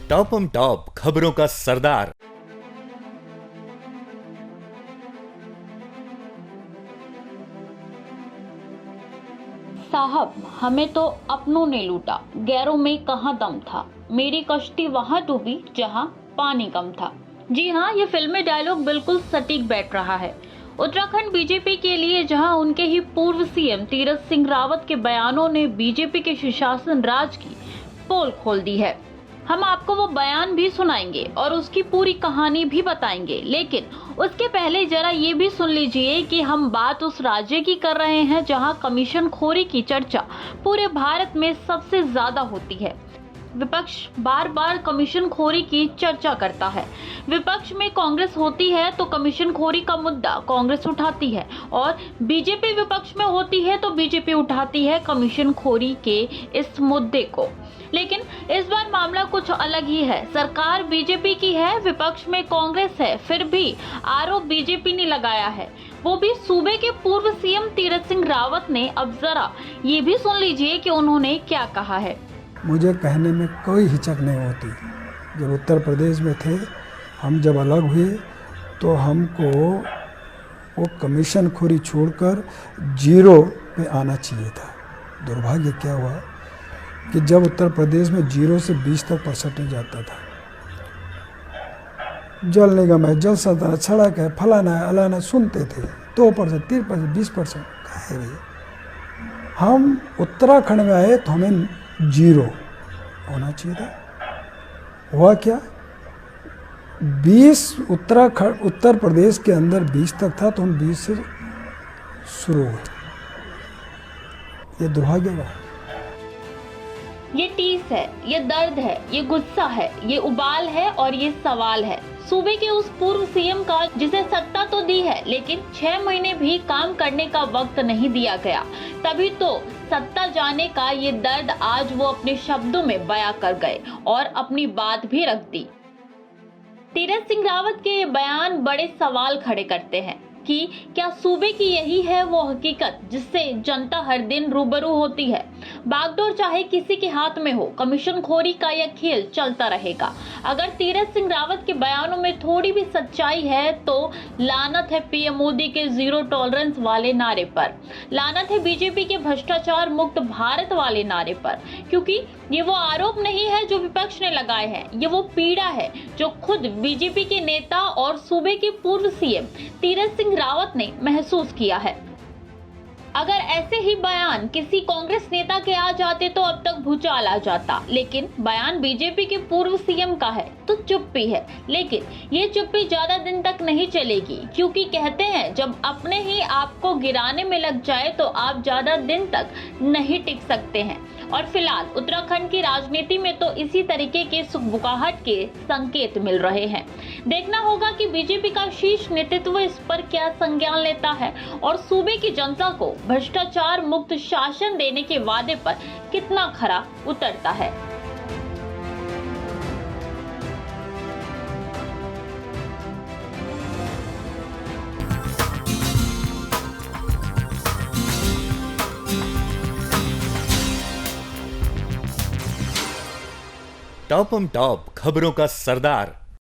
Top खबरों का सरदार। साहब, हमें तो अपनों ने लूटा, गैरों में कहाँ दम था। मेरी कश्ती वहां डूबी जहां पानी कम था। जी हाँ, ये फिल्मी डायलॉग बिल्कुल सटीक बैठ रहा है उत्तराखंड बीजेपी के लिए, जहां उनके ही पूर्व सीएम तीरथ सिंह रावत के बयानों ने बीजेपी के सुशासन राज की पोल खोल दी है। हम आपको वो बयान भी सुनाएंगे और उसकी पूरी कहानी भी बताएंगे, लेकिन उसके पहले जरा ये भी सुन लीजिए कि हम बात उस राज्य की कर रहे हैं जहां कमीशन खोरी की चर्चा पूरे भारत में सबसे ज्यादा होती है। विपक्ष बार बार कमीशन खोरी की चर्चा करता है। विपक्ष में कांग्रेस होती है तो कमीशन खोरी का मुद्दा कांग्रेस उठाती है, और बीजेपी विपक्ष में होती है तो बीजेपी उठाती है कमीशन खोरी के इस मुद्दे को। लेकिन इस बार मामला कुछ अलग ही है। सरकार बीजेपी की है, विपक्ष में कांग्रेस है, फिर भी आरोप बीजेपी ने लगाया है, वो भी सूबे के पूर्व सीएम तीरथ सिंह रावत ने। अब जरा ये भी सुन लीजिए कि उन्होंने क्या कहा है। मुझे कहने में कोई हिचक नहीं होती। जब उत्तर प्रदेश में थे, हम जब अलग हुए तो हमको वो कमीशन खोरी छोड़कर जीरो पे आना चाहिए था। दुर्भाग्य क्या हुआ कि जब उत्तर प्रदेश में 0 से 20 तक परसेंटेज आता था, जल निगम है, जल सल्तनत, सड़क है, फलाना है, अलाना सुनते थे। 2%, 3%, 20% कहे भैया। हम उत्तराखंड में आए तो हमें 0 होना चाहिए था। हुआ क्या, 20 उत्तर प्रदेश के अंदर 20 तक था तो हम 20 से शुरू हुए। ये दुर्भाग्य हुआ। ये टीस है, ये दर्द है, ये गुस्सा है, ये उबाल है और ये सवाल है सूबे के उस पूर्व सीएम का, जिसे सत्ता तो दी है लेकिन 6 महीने भी काम करने का वक्त नहीं दिया गया। तभी तो सत्ता जाने का ये दर्द आज वो अपने शब्दों में बयां कर गए और अपनी बात भी रख दी। तीरथ सिंह रावत के ये बयान बड़े सवाल खड़े करते हैं कि क्या सूबे की यही है वो हकीकत जिससे जनता हर दिन रूबरू होती है। बागडोर चाहे किसी के हाथ में हो, कमीशन खोरी का यह खेल चलता रहेगा। अगर तीरथ सिंह रावत के बयानों में थोड़ी भी सच्चाई है तो लानत है पीएम मोदी के जीरो टॉलरेंस वाले नारे पर, लानत है बीजेपी के भ्रष्टाचार मुक्त भारत वाले नारे पर, क्योंकि ये वो आरोप नहीं है जो विपक्ष ने लगाए हैं, ये वो पीड़ा है जो खुद बीजेपी के नेता और सूबे के पूर्व सीएम तीरथ सिंह रावत ने महसूस किया है। अगर ऐसे ही बयान किसी कांग्रेस नेता के आ जाते तो अब तक भूचाल आ जाता, लेकिन बयान बीजेपी के पूर्व सीएम का है तो चुप्पी है। लेकिन ये चुप्पी ज्यादा दिन तक नहीं चलेगी, क्योंकि कहते हैं जब अपने ही आपको गिराने में लग जाए तो आप ज्यादा दिन तक नहीं टिक सकते हैं। और फिलहाल उत्तराखंड की राजनीति में तो इसी तरीके के सुखबुगाहट के संकेत मिल रहे हैं। देखना होगा कि बीजेपी का शीर्ष नेतृत्व इस पर क्या संज्ञान लेता है और सूबे की जनता को भ्रष्टाचार मुक्त शासन देने के वादे पर कितना खरा उतरता है। टॉप खबरों का सरदार।